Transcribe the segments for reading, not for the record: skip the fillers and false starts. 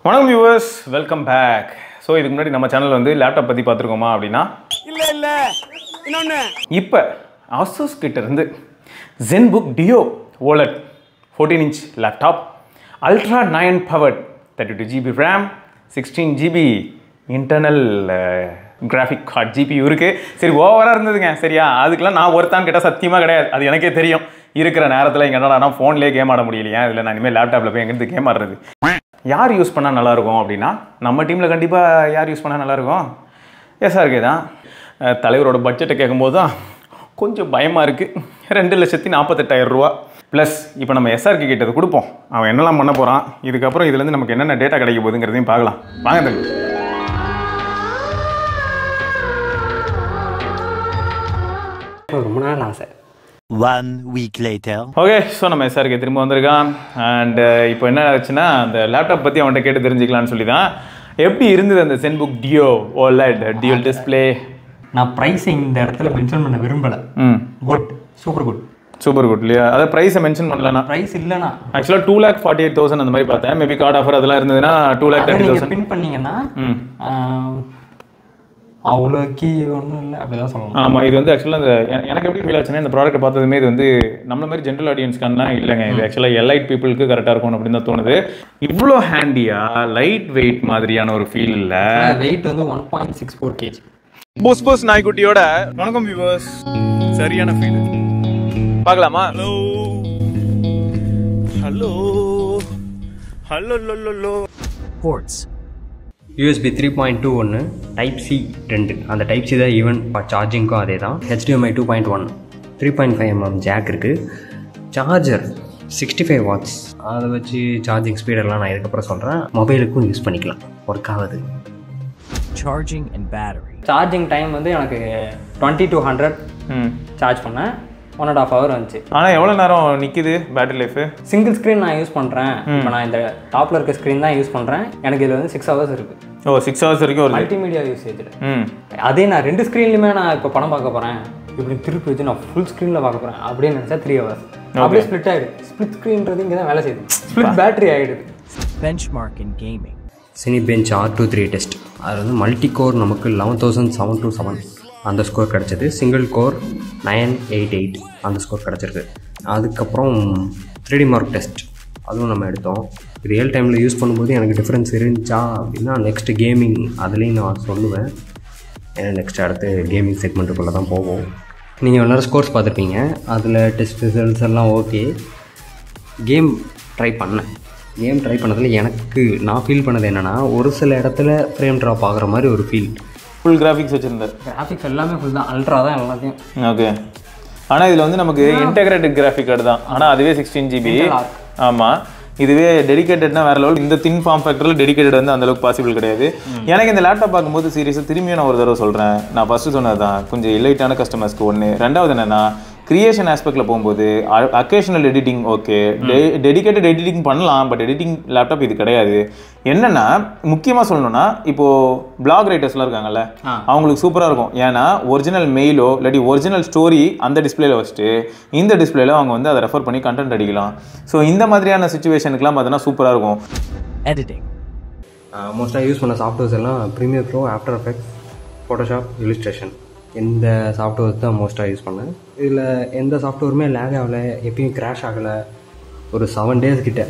வணக்கம் viewers, welcome back. So இதுக்கு முன்னாடி நம்ம சேனல் வந்து லேப்டாப் பற்றி பார்த்துருக்கோமா அப்படின்னா இல்லை இன்னொன்று இப்போ ASUS கிட்ட இருந்து ZenBook Duo OLED 14 inch laptop, Ultra 9 powered 32 GB RAM, 16 GB internal graphic card GPU இருக்குது. சரி, ஓவராக இருந்ததுங்க. சரியா, அதுக்கெலாம் நான் ஒருத்தான் கேட்டால் சத்தியமாக கிடையாது. அது எனக்கே தெரியும். இருக்கிற நேரத்தில் இங்கே என்னடா ஃபோன்லேயே கேம் ஆட முடியலையா, இதில் நான் இனிமேல் லேப்டாப்பில் போய் எங்கேருந்து கேம் ஆடுறது. யார் யூஸ் பண்ணால் நல்லாயிருக்கும் அப்படின்னா, நம்ம டீமில் கண்டிப்பாக யார் யூஸ் பண்ணால் நல்லாயிருக்கும்? SRK தான். தலைவரோட பட்ஜெட்டை கேட்கும்போது தான் கொஞ்சம் பயமாக இருக்குது. 2,48,000 ரூபா ப்ளஸ். இப்போ நம்ம SRK கிட்ட கொடுப்போம், அவன் என்னெல்லாம் பண்ண போகிறான், இதுக்கப்புறம் இதுலேருந்து நமக்கு என்னென்ன டேட்டா கிடைக்க போகுதுங்கிறதையும் பார்க்கலாம். வாங்க தம்பி. ரொம்ப நாள் ஆசை. 1 week later. ஓகே, ஸோ நம்ம SRK திரும்ப வந்திருக்கான். அண்ட் இப்போ என்ன ஆச்சுன்னா, அந்த லேப்டாப் பற்றி அவன்கிட்ட கேட்டு தெரிஞ்சுக்கலான்னு சொல்லி தான். எப்படி இருந்தது அந்த ZenBook Duo OLED dual display? நான் ப்ரைஸ் இந்த இடத்துல மென்ஷன் பண்ண விரும்பலை. Good, super good. Super good இல்லையா? அதை ப்ரைஸை மென்ஷன் பண்ணலண்ணா. ப்ரைஸ் இல்லைண்ணா, ஆக்சுவலாக 2,48,000 அந்த மாதிரி பார்த்தேன். மேபி கார்டு ஆஃபர் அதெல்லாம் இருந்ததுன்னா 2,30,000 பின் பண்ணீங்கன்னா அவ்வளோ கீ ஒன்றும் இல்லை, அப்படிதான் சொல்லணும். ஆமாம், இது வந்து ஆக்சுவலாக அந்த எனக்கு எப்படி ஃபீல் ஆச்சுன்னா, இந்த ப்ராடக்ட்டை பார்த்ததுமே இது வந்து நம்மள மாதிரி ஜென்ரல் ஆடியன்ஸ்க்கானா இல்லைங்க. இது ஆக்சுவலாக எலைட் பீப்புளுக்கு கரெக்டாக இருக்கும் அப்படின்னு தான் தோணுது. இவ்வளோ ஹேண்டியாக லைட் வெயிட் மாதிரியான ஒரு ஃபீல் இல்லை. வெயிட் வந்து 1.64 kg. போஸ் நாய்க்குட்டியோட வணக்கம் வியூவர்ஸ். சரியான ஃபீல் பார்க்கலாமா? Hello hello hello hello. Ports USB 3.2 ஒன்று, Type C 2. அந்த Type C தான் ஈவன் சார்ஜிங்க்கும் அதே தான். HDMI 2.1, 3.5mm ஜாக் இருக்குது. Charger 65 watts. அதை வச்சு சார்ஜிங் ஸ்பீடெல்லாம் நான் இதுக்கப்புறம் சொல்கிறேன். மொபைலுக்கும் யூஸ் பண்ணிக்கலாம், ஒர்க் ஆகுது. Charging and battery. Charging time வந்து எனக்கு 20 to 100 சார்ஜ் பண்ணேன். 1.5 hour வந்துச்சு. ஆனால் எவ்வளோ நேரம் நிற்கிது பேட்டரி லைஃபு? சிங்கிள் ஸ்க்ரீன் நான் யூஸ் பண்ணுறேன். இப்போ நான் இந்த டாப்பில் இருக்க ஸ்க்ரீன் தான் யூஸ் பண்ணுறேன். எனக்கு இதில் வந்து 6 hours இருக்குது. ஓ, 6 hours வரைக்கும் வருது. மல்டிமீடியா யூசேஜில். அதே நான் 2 ஸ்க்ரீன்லையுமே நான் இப்போ படம் பார்க்க போகிறேன், இப்படி திருப்பி வச்சு நான் ஃபுல் ஸ்க்ரீனில் பார்க்க போகிறேன் அப்படின்னு நினச்சா 3 hours அப்படியே ஸ்ப்ளிட் ஆகிடுது. ஸ்ப்ளிட் ஸ்க்ரீன்றது இங்கே தான் வேலை செய்யுது. ஸ்ப்ளிட் பேட்டரி ஆகிடுது. Benchmark in gaming. Cinebench R23 test. அது வந்து மல்டி கோர் நமக்கு 11,727 அந்த ஸ்கோர் கிடச்சிது. சிங்கிள் கோர் 988 அந்த ஸ்கோர் கிடச்சிருக்கு. அதுக்கப்புறம் 3D மார்க் டெஸ்ட், அதுவும் நம்ம எடுத்தோம். ரியல் டைமில் யூஸ் பண்ணும்போது எனக்கு டிஃப்ரென்ஸ் இருந்துச்சா அப்படின்னா நெக்ஸ்ட் கேமிங் அதுலேயும் நான் சொல்லுவேன். ஏன்னா நெக்ஸ்ட் அடுத்து கேமிங் செக்மெண்ட்டுக்குள்ளே தான் போவோம். நீங்கள் எல்லோரும் ஸ்கோர்ஸ் பார்த்துருப்பீங்க, அதில் டெஸ்ட் ரிசல்ட்ஸ் எல்லாம் ஓகே. கேம் ட்ரை பண்ணதில் எனக்கு நான் ஃபீல் பண்ணது என்னென்னா, ஒரு சில இடத்துல ஃப்ரேம் ட்ராப் ஆகிற மாதிரி ஒரு ஃபீல். ஃபுல் கிராஃபிக்ஸ் வச்சுருந்தேன். கிராஃபிக்ஸ் எல்லாமே ஃபுல் தான், அல்ட்ரா தான் எல்லாத்தையும். ஓகே, ஆனால் இதில் வந்து நமக்கு இன்டெகிரேட்டட் கிராஃபிக் கார்டு தான். ஆனால் அதுவே 16 GB. ஆமாம், இதுவே டெடிகேட்டட்னா வேறு லெவல். இந்த தின் ஃபார்ம் ஃபேக்டரில் டெடிகேட்டட் வந்து அந்தளவுக்கு பாசிபிள் கிடையாது. எனக்கு இந்த லேப்டாப் பார்க்கும்போது சீரியஸாக திரும்பியும் நான் ஒரு தடவை சொல்கிறேன், நான் ஃபஸ்ட்டு சொன்னது தான் கொஞ்சம் எலைட்டான கஸ்டமர்ஸ்க்கு ஒன்று. ரெண்டாவது என்னென்னா, கிரியேஷன் ஆஸ்பெக்டில் போகும்போது occasional editing okay, dedicated editing பண்ணலாம், பட் எடிட்டிங் லேப்டாப் இது கிடையாது. என்னென்னா முக்கியமாக சொல்லணும்னா, இப்போது பிளாக் ரைட்டர்ஸ்லாம் இருக்காங்கல்ல, அவங்களுக்கு சூப்பராக இருக்கும். ஏன்னா ஒரிஜினல் மெயிலோ இல்லாட்டி ஒரிஜினல் ஸ்டோரி அந்த டிஸ்பிளேல வச்சுட்டு இந்த டிஸ்பிளேல அவங்க வந்து அதை ரெஃபர் பண்ணி கண்டென்ட் அடிக்கலாம். ஸோ இந்த மாதிரியான சுச்சுவேஷனுக்குலாம் பார்த்தீங்கன்னா சூப்பராக இருக்கும். Editing. மோஸ்ட்டாக யூஸ் பண்ண சாஃப்ட்வேர்ஸ் எல்லாம் Premiere Pro, After Effects, Photoshop, illustration, இந்த சாஃப்ட்வேர்ஸ் தான் மோஸ்ட்டாக யூஸ் பண்ணேன். இதில் எந்த சாஃப்ட்வேருமே லேக் ஆகலை, எப்பயும் கிராஷ் ஆகலை. ஒரு 7 days கிட்ட,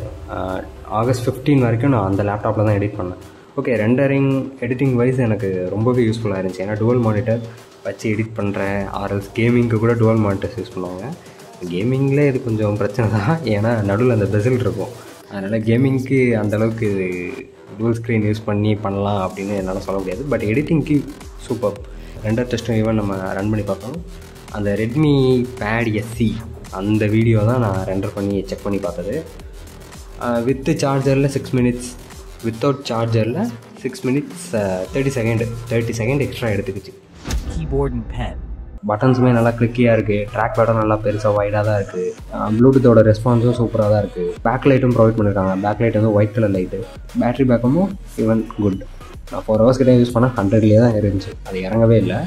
August 15 வரைக்கும் நான் அந்த லேப்டாப்பில் தான் எடிட் பண்ணேன். ஓகே, ரெண்டரிங் எடிட்டிங் வைஸ் எனக்கு ரொம்பவே யூஸ்ஃபுல்லாக இருந்துச்சு. ஏன்னா டுவல் மானிட்டர் வச்சு எடிட் பண்ணுறேன். ஆர்எல்ஸ் கேமிங்க்கு கூட டுவல் மானிட்டர்ஸ் யூஸ் பண்ணுவாங்க. கேமிங்கில் இது கொஞ்சம் பிரச்சனை தான், ஏன்னா நடுவில் அந்த பெசில் இருக்கும். அதனால் கேமிங்க்கு அந்தளவுக்கு டுவல் ஸ்க்ரீன் யூஸ் பண்ணலாம் அப்படின்னு என்னால் சொல்ல முடியாது. பட் எடிட்டிங்க்கு சூப்பர். ரெண்டர் டெஸ்ட்டும் ஈவன் நம்ம ரன் பண்ணி பார்க்கணும். அந்த ரெட்மி பேட் SC அந்த வீடியோ தான் நான் ரெண்டர் பண்ணி செக் பண்ணி பார்த்தது. வித்து சார்ஜரில் 6 minutes, வித்தவுட் சார்ஜரில் 6 minutes 30 செகண்ட் எக்ஸ்ட்ரா எடுத்துக்கிச்சு. Keyboard and pen. பட்டன்ஸுமே நல்லா கிளிக்கியாக இருக்குது. ட்ராக் பேடும் நல்லா பெருசாக வைடாக தான் இருக்குது. ப்ளூடூத்தோட ரெஸ்பான்ஸும் சூப்பராக தான் இருக்குது. பேக் லைட்டும் ப்ரொவைட் பண்ணியிருக்காங்க. பேக் லைட் வந்து ஒயிட் கலர் லைட்டு. பேட்ரி பேக்கமும் ஈவன் குட். நான் 4 hours கிட்டே யூஸ் பண்ணால் 100லேயே தான் இருந்துச்சு, அது இறங்கவே இல்லை.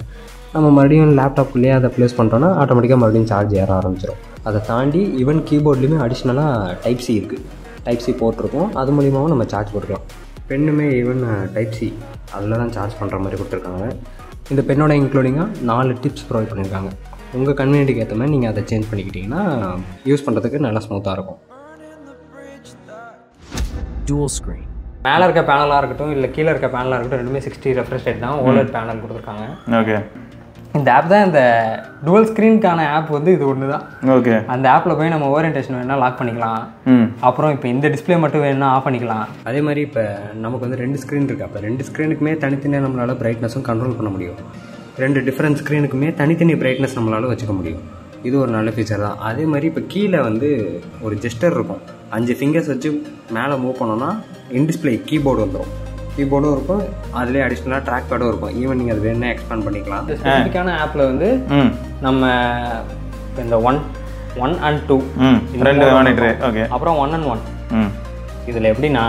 நம்ம மறுபடியும் லேப்டாப்லேயே அதை ப்ளேஸ் பண்ணிட்டோன்னா ஆட்டோமேட்டிக்காக மறுபடியும் சார்ஜ் ஏற ஆரம்பிச்சிடும். அதை தாண்டி ஈவன் கீபோர்ட்லேயுமே அடிஷ்னலாக டைப் சி இருக்குது. டைப் சி போட்டிருக்கோம், அது மூலியமாகவும் நம்ம சார்ஜ் போட்டுக்கலாம். பென்னுமே ஈவன் டைப் சி அதில் தான் சார்ஜ் பண்ணுற மாதிரி கொடுத்துருக்காங்க. இந்த பென்னோட இன்க்ளூடிங்காக 4 டிப்ஸ் ப்ரொவைட் பண்ணியிருக்காங்க. உங்கள் கன்வீனியன்ட்டுக்கு ஏற்ற மாதிரி நீங்கள் அதை சேஞ்ச் பண்ணிக்கிட்டிங்கன்னா யூஸ் பண்ணுறதுக்கு நல்லா ஸ்மூத்தாக இருக்கும். Dual screen. மேலே இருக்க பேனலாக இருக்கட்டும் இல்லை கீழே இருக்க பேனலாக இருக்கட்டும், ரெண்டுமே 60 ரெஃப்ரெஷ் ரேட் தான் OLED பேனல் கொடுத்துருக்காங்க. ஓகே. இந்த ஆப் தான் இந்த டுவல் ஸ்க்ரீனுக்கான ஆப் வந்து இது ஒன்று தான். ஓகே. அந்த ஆப்பில் போய் நம்ம ஓரியன்டேஷன் வேணால் லாக் பண்ணிக்கலாம். அப்புறம் இப்போ இந்த டிஸ்பிளே மட்டும் வேணும்னா ஆஃப் பண்ணிக்கலாம். அதே மாதிரி இப்போ நமக்கு வந்து 2 ஸ்க்ரீன் இருக்குது. அப்போ 2 ஸ்க்ரீனுக்குமே தனித்தனியாக நம்மளால் பிரைட்னஸும் கண்ட்ரோல் பண்ண முடியும். 2 டிஃப்ரெண்ட் ஸ்க்ரீனுக்குமே தனித்தனி பிரைட்னஸ் நம்மளால் வச்சுக்க முடியும். இது ஒரு நல்ல ஃபீச்சர் தான். அதே மாதிரி இப்போ கீழே வந்து ஒரு ஜெஸ்டர் இருக்கும். 5 ஃபிங்கர்ஸ் வச்சு மேலே மூவ் பண்ணோன்னா இன்டிஸ்பிளே கீபோர்டு வந்துடும். கீபோர்டும் இருக்கும், அதுலேயே அடிஷ்னலாக ட்ராக் பேடும் இருக்கும். ஈவன் நீங்கள் அது வேணும்னா எக்ஸ்பேண்ட் பண்ணிக்கலாம். ஸ்பெசிஃபிக்கான ஆப்பில் வந்து நம்ம இந்த 1 and 2 ரெண்டு மானிட்டர். ஓகே. அப்புறம் 1 and 1 இதில் எப்படின்னா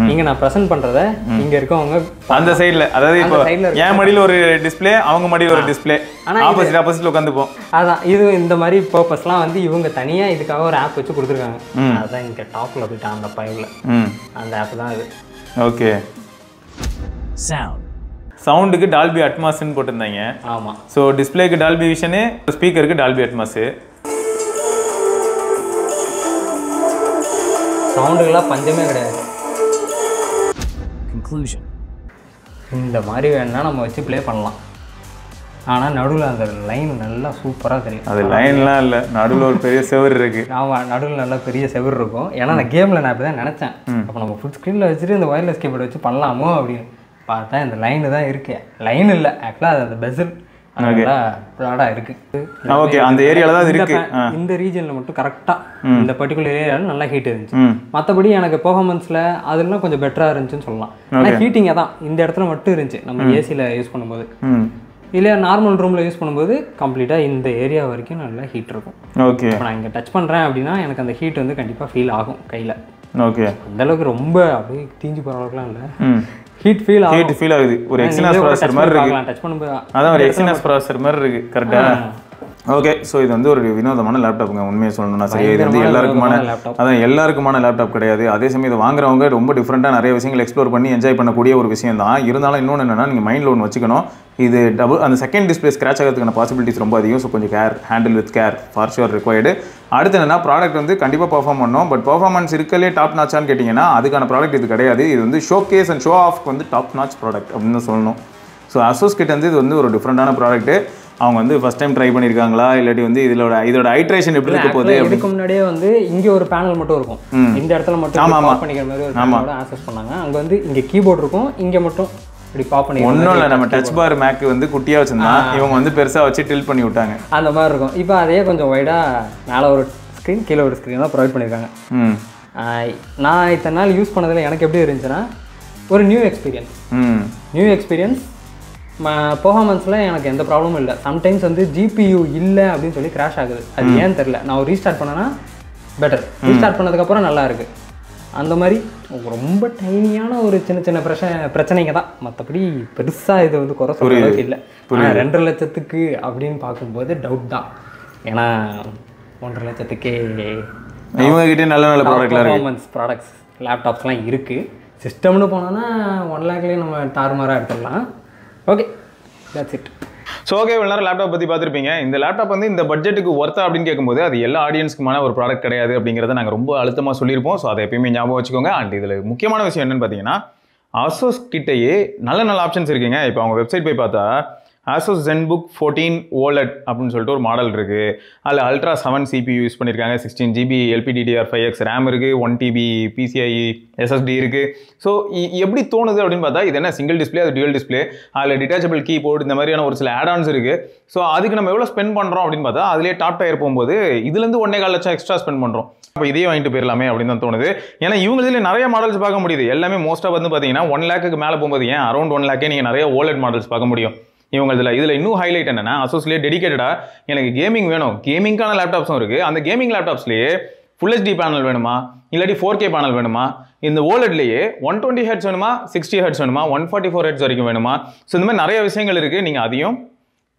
நீங்கள் நான் ப்ரெசென்ட் பண்ணுறத இங்கே இருக்கவங்க அந்த சைடில், அதாவது இப்போ என் மடியில் ஒரு டிஸ்பிளே, அவங்க மடியில் ஒரு டிஸ்பிளே, ஆனால் ஆப்போசிட்டில் உட்காந்துப்போம். அதான் இது இந்த மாதிரி பர்பஸ்லாம் வந்து இவங்க தனியாக இதுக்காக ஒரு ஆப் வச்சு கொடுத்துருக்காங்க. அதுதான் இங்கே டாப்பில் போயிட்டான் அந்த பைவில் அந்த ஆப் தான் இது. ஓகே. சவுண்டுக்கு டால்பி அட்மாஸ்ன்னு போட்டிருந்தாங்க. ஆமாம். ஸோ டிஸ்பிளேக்கு டால்பி விஷனு, ஸ்பீக்கருக்கு டால்பி அட்மாஸு. சவுண்டுக்கெல்லாம் பஞ்சமே கிடையாது. Conclusion. இந்த மாதிரி வேணா நம்ம வச்சு ப்ளே பண்ணலாம். ஆனால் நடுவில் அந்த லைன் நல்லா சூப்பராக தெரியும். அது லைன்லாம் இல்லை, நடுவில் ஒரு பெரிய செவர் இருக்குது. ஆமாம், நடுவில் நல்லா பெரிய செவர் இருக்கும். ஏன்னா அந்த கேமில் நான் இப்படி தான் நினச்சேன். அப்போ நம்ம ஃபுல் ஸ்க்ரீனில் வச்சுட்டு இந்த ஒயர்லெஸ் கீபோர்டு வச்சு பண்ணலாமோ அப்படின்னு பார்த்தா இந்த லைனு தான் இருக்கு. லைன் இல்லை, ஆக்சுவலாக அது அந்த பெசல் ப்ராடாக இருக்குது. ஓகே. அந்த ஏரியாவில் தான் இருக்கு. இந்த ரீஜனில் மட்டும் கரெக்டாக இந்த பர்டிகுலர் ஏரியாவில் நல்லா ஹீட் இருந்துச்சு. மற்றபடி எனக்கு பெர்ஃபார்மன்ஸில் அதெல்லாம் கொஞ்சம் பெட்டராக இருந்துச்சுன்னு சொல்லலாம். ஆனால் ஹீட்டிங்காக தான் இந்த இடத்துல மட்டும் இருந்துச்சு நம்ம ஏசியில் யூஸ் பண்ணும்போது. இல்லை நார்மல் ரூமில் யூஸ் பண்ணும்போது கம்ப்ளீட்டாக இந்த ஏரியா வரைக்கும் நல்லா ஹீட் இருக்கும். ஓகே. இப்போ நான் இங்கே டச் பண்ணுறேன் அப்படின்னா எனக்கு அந்த ஹீட் வந்து கண்டிப்பாக ஃபீல் ஆகும் கையில். ஓகே. அந்தளவுக்கு ரொம்ப அப்படியே தீஞ்சு போகிற அளவுக்குலாம் இல்லை, ஹீட் ஃபீல் ஆகுது. ஒரு எக்ஸினாஸ் ப்ராசஸர் மாதிரி இருக்கு. டச் பண்ணும்போது அதான் ஒரு எக்ஸினாஸ் ப்ராசஸர் மாதிரி இருக்கு. கரெக்டா? ஓகே. ஸோ இது வந்து ஒரு வினோதமான லேப்டாப்புங்க. உண்மையை சொல்லணும்னா சரி, இது வந்து எல்லாருக்குமான லேப்டாப் கிடையாது. அதே சமயம் இதை வாங்குறவங்க ரொம்ப டிஃப்ரெண்ட்டாக நிறைய விஷயங்கள் எக்ஸ்ப்ளோர் பண்ணி என்ஜாய் பண்ணக்கூடிய ஒரு விஷயம் தான். இருந்தாலும் இன்னொன்று என்னென்னா, நீங்கள் மைண்டில் ஒன்று வச்சுக்கணும், இது அந்த செகண்ட் டிஸ்பிளே ஸ்க்ராச் ஆகிறதுக்கான பாசிபிலிட்டிஸ் ரொம்ப அதிகம். ஸோ கொஞ்சம் handle with care for sure required. அடுத்து என்னன்னா, ப்ராடக்ட் வந்து கண்டிப்பாக பர்ஃபார்ம் பண்ணணும். பட் பர்ஃபார்மன்ஸ் இருக்கலே டாப் நாச்சான்னு கேட்டிங்கன்னா அதுக்கான ப்ராடக்ட் இது கிடையாது. இது வந்து ஷோ கேஸ் அண்ட் ஷோ ஆஃப்க்கு வந்து டாப் நாச் ப்ராடக்ட் அப்படின்னு சொல்லணும். ஸோ அசோஸ் கிட்ட வந்து இது வந்து ஒரு டிஃப்ரெண்டான ப்ராடக்ட்டு. அவங்க வந்து ஃபர்ஸ்ட் டைம் ட்ரை பண்ணியிருக்காங்களா, இல்லாட்டி வந்து இதோட ஐட்ரேஷன் எப்படி இருக்க போகுது? இதுக்கு முன்னாடியே வந்து இங்கே ஒரு பேனல் மட்டும் இருக்கும், இந்த இடத்துல மட்டும் பாப் பண்ணிக்கிற மாதிரி ஒரு பேனலோட ஆக்சஸ் பண்ணாங்க. அங்கே வந்து இங்கே கீபோர்டு இருக்கும், இங்கே மட்டும் இப்படி பாப் பண்ணி ஒன்றும் இல்லை. நம்ம டச் பார் மேக் வந்து குட்டியாக வச்சுருந்தா இவங்க வந்து பெருசாக வச்சு டில் பண்ணி விட்டாங்க. அந்த மாதிரி இருக்கும். இப்போ அதே கொஞ்சம் வைடாக மேலே ஒரு ஸ்க்ரீன் கீழே ஒரு ஸ்க்ரீன் தான் ப்ரொவைட் பண்ணியிருக்காங்க. நான் இத்தனை நாள் யூஸ் பண்ணதில் எனக்கு எப்படி இருந்துச்சுன்னா ஒரு நியூ எக்ஸ்பீரியன்ஸ். பெர்ஃபார்மன்ஸில் எனக்கு எந்த ப்ராப்ளமும் இல்லை. சம்டைம்ஸ் வந்து ஜிபியூ இல்லை அப்படின்னு சொல்லி கிராஷ் ஆகுது. அது ஏன்னு தெரில. நான் ஒரு ரீஸ்டார்ட் பண்ணேன்னா பெட்டர், ரீஸ்டார்ட் பண்ணதுக்கப்புறம் நல்லா இருக்குது. அந்த மாதிரி ரொம்ப டைனியான ஒரு சின்ன பிரச்சனைங்க தான். மற்றபடி பெருசாக இது வந்து குறை சொல்கிற அளவுக்கு இல்லை. 2.5 லட்சத்துக்கு அப்படின்னு பார்க்கும்போது டவுட் தான். ஏன்னா 1.5 லட்சத்துக்கே இவங்ககிட்ட நல்ல பெர்ஃபார்மன்ஸ் ப்ராடக்ட்ஸ் லேப்டாப்ஸ்லாம் இருக்குது. சிஸ்டம்னு போனோன்னா 1 லேக்லேயே நம்ம தாறுமாறாக எடுத்துடலாம். Okay, that's it. So okay, இவ்வளோ நேரம் லேப்டாப் பற்றி பார்த்துருப்பீங்க. இந்த லேப்டாப் வந்து இந்த பட்ஜெட்டுக்கு ஒர்த்தா அப்படின்னு கேட்கும்போது அது எல்லா ஆடியன்ஸ்க்குமான ஒரு ப்ராடக்ட் கிடையாது அப்படிங்கிறத நாங்கள் ரொம்ப அழுத்தமாக சொல்லியிருப்போம். ஸோ அதை எப்பயுமே ஞாபகம் வச்சுக்கோங்க. அண்ட் இதில் முக்கியமான விஷயம் என்னென்னு பார்த்தீங்கன்னா, ஆசோஸ் கிட்டேயே நல்ல ஆப்ஷன்ஸ் இருக்குங்க. இப்போ அவங்க வெப்சைட் போய் பார்த்தா Asus ZenBook 14 OLED அப்படின்னு சொல்லிட்டு ஒரு மாடல் இருக்குது. அதில் Ultra 7 CPU யூஸ் பண்ணியிருக்காங்க. 16GB LPDDR5X RAM இருக்குது, 1TB PCIe SSD இருக்குது. ஸோ எப்படி தோணுது அப்படின்னு பார்த்தா, இது என்ன சிங்கிள் டிஸ்பிளே, அது டியூல் டிஸ்பிளே, அதில் டிட்டாச்சபிள் கீபோர்டு, இந்த மாதிரியான ஒரு சில ஆடான்ஸ் இருக்குது. ஸோ அதுக்கு நம்ம எவ்வளோ ஸ்பெண்ட் பண்ணுறோம் அப்படின்னு பார்த்தா, அதிலே டாப் டயர் போகும்போது இதுலேருந்து 1.25 லட்சம் எக்ஸ்ட்ரா ஸ்பெண்ட் பண்ணுறோம். அப்போ இதையே வாங்கிட்டு போயிடலாமே அப்படின்னு தான் தோணுது. ஏன்னா இவங்களில் நிறைய மாடல்ஸ் பார்க்க முடியுது. எல்லாமே மோஸ்ட்டாக வந்து பார்த்தீங்கன்னா 1 லேக்குக்கு மேலே போகும்போது ஏன் அரௌண்ட் 1 லேக்கே நீங்கள் நிறைய OLED மாடல்ஸ் பார்க்க முடியும். இவங்க இதில் இன்னும் ஹைலைட் என்னன்னா, அசோஸ்லேயே டெடிகேட்டடாக எனக்கு கேமிங் வேணும், கேமிங்கான லேப்டாப்ஸும் இருக்குது. அந்த கேமிங் லேப்டாப்ஸ்லேயே ஃபுல் HD பேனல் வேணுமா, இல்லாட்டி 4K பேனல் வேணுமா, இந்த OLEDலேயே 120 Hz வேணுமா, 60 Hz வேணுமா, 144 Hz வரைக்கும் வேணுமா. ஸோ இந்த மாதிரி நிறைய விஷயங்கள் இருக்குது. நீங்கள் அதையும்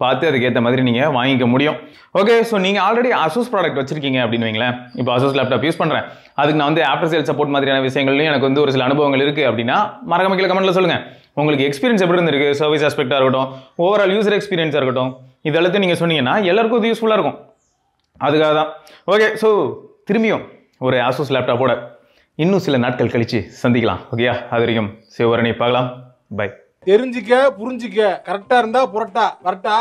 பார்த்து அதுக்கேற்ற மாதிரி நீங்கள் வாங்கிக்க முடியும். ஓகே, ஸோ நீங்கள் ஆல்ரெடி அசூஸ் ப்ராடக்ட் வச்சிருக்கீங்க அப்படின்னு வைங்களேன். இப்போ அசூஸ் லேப்டாப் யூஸ் பண்ணுறேன், அதுக்கு நான் வந்து ஆஃப்டர் சேல் சப்போர்ட் மாதிரியான விஷயங்கள்லையும் எனக்கு வந்து ஒரு சில அனுபவங்கள் இருக்குது அப்படின்னா மறக்காம கீழே கமெண்ட்டில் சொல்லுங்கள். உங்களுக்கு எக்ஸ்பீரியன்ஸ் எப்படி இருந்திருக்கு, சர்வீஸ் ஆஸ்பெக்டாக இருக்கட்டும், ஓவரால் யூசர் எக்ஸ்பீரியன்ஸாக இருக்கட்டும், இதெல்லாத்தையும் நீங்கள் சொன்னீங்கன்னா எல்லாருக்கும் இது யூஸ்ஃபுல்லாக இருக்கும். அதுக்காக தான். ஓகே, ஸோ திரும்பியும் ஒரு ஆசூஸ் லேப்டாப்போட இன்னும் சில நாட்கள் கழித்து சந்திக்கலாம். ஓகேயா, அது வரைக்கும் சிவபரணி பார்க்கலாம். பை. தெரிஞ்சிக்க புரிஞ்சிக்க, கரெக்டா இருந்தா புரட்டா வரட்டா.